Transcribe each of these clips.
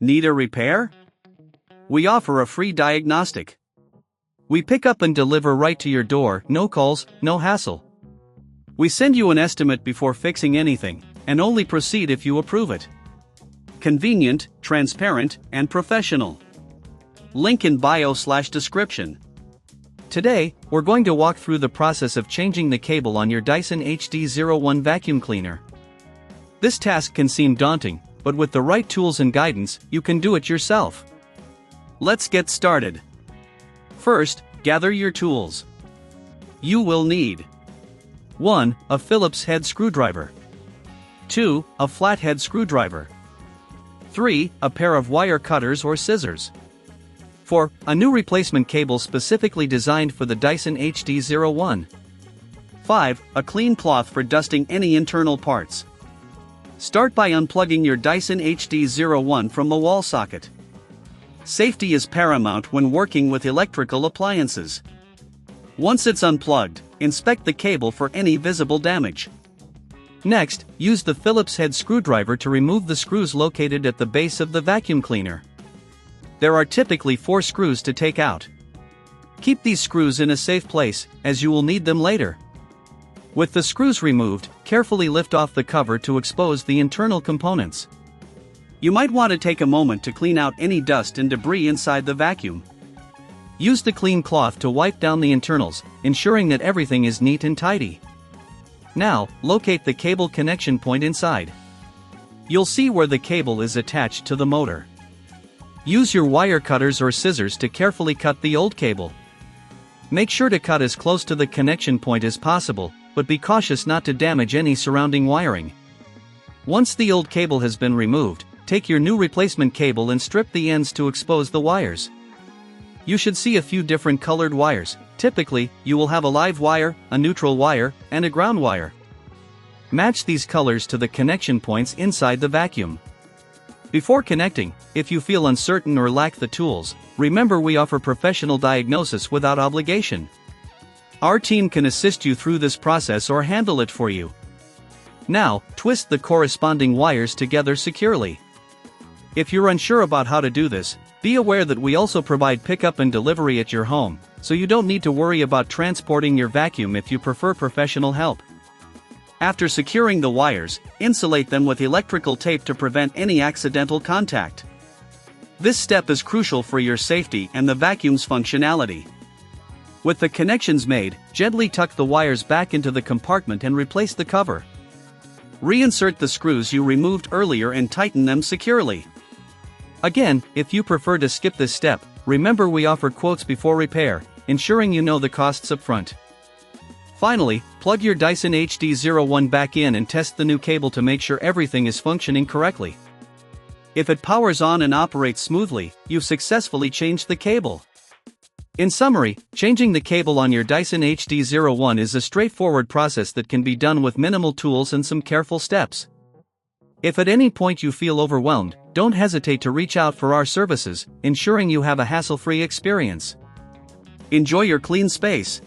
Need a repair? We offer a free diagnostic. We pick up and deliver right to your door, no calls, no hassle. We send you an estimate before fixing anything, and only proceed if you approve it. Convenient, transparent, and professional. Link in bio/description. Today, we're going to walk through the process of changing the cable on your Dyson HD01 vacuum cleaner. This task can seem daunting, but with the right tools and guidance, you can do it yourself. Let's get started. First, gather your tools. You will need 1. A Phillips head screwdriver. 2. A flathead screwdriver. 3. A pair of wire cutters or scissors. 4. A new replacement cable specifically designed for the Dyson HD01. 5. A clean cloth for dusting any internal parts. Start by unplugging your Dyson HD01 from the wall socket. Safety is paramount when working with electrical appliances. Once it's unplugged, inspect the cable for any visible damage. Next, use the Phillips head screwdriver to remove the screws located at the base of the vacuum cleaner. There are typically 4 screws to take out. Keep these screws in a safe place, as you will need them later. With the screws removed, carefully lift off the cover to expose the internal components. You might want to take a moment to clean out any dust and debris inside the vacuum. Use the clean cloth to wipe down the internals, ensuring that everything is neat and tidy. Now, locate the cable connection point inside. You'll see where the cable is attached to the motor. Use your wire cutters or scissors to carefully cut the old cable. Make sure to cut as close to the connection point as possible, but be cautious not to damage any surrounding wiring. Once the old cable has been removed, take your new replacement cable and strip the ends to expose the wires. You should see a few different colored wires. Typically, you will have a live wire, a neutral wire, and a ground wire. Match these colors to the connection points inside the vacuum. Before connecting, if you feel uncertain or lack the tools, remember we offer professional diagnosis without obligation. Our team can assist you through this process or handle it for you. Now, twist the corresponding wires together securely. If you're unsure about how to do this, be aware that we also provide pickup and delivery at your home, so you don't need to worry about transporting your vacuum if you prefer professional help. After securing the wires, insulate them with electrical tape to prevent any accidental contact. This step is crucial for your safety and the vacuum's functionality. With the connections made, gently tuck the wires back into the compartment and replace the cover. Reinsert the screws you removed earlier and tighten them securely. Again, if you prefer to skip this step, remember we offer quotes before repair, ensuring you know the costs up front. Finally, plug your Dyson HD01 back in and test the new cable to make sure everything is functioning correctly. If it powers on and operates smoothly, you've successfully changed the cable. In summary, changing the cable on your Dyson HD01 is a straightforward process that can be done with minimal tools and some careful steps. If at any point you feel overwhelmed, don't hesitate to reach out for our services, ensuring you have a hassle-free experience. Enjoy your clean space.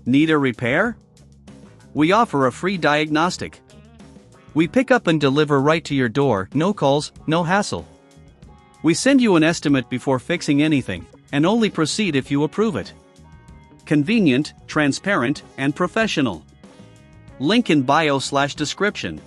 Need a repair? We offer a free diagnostic. We pick up and deliver right to your door, no calls, no hassle. We send you an estimate before fixing anything, and only proceed if you approve it. Convenient, transparent, and professional. Link in bio/description.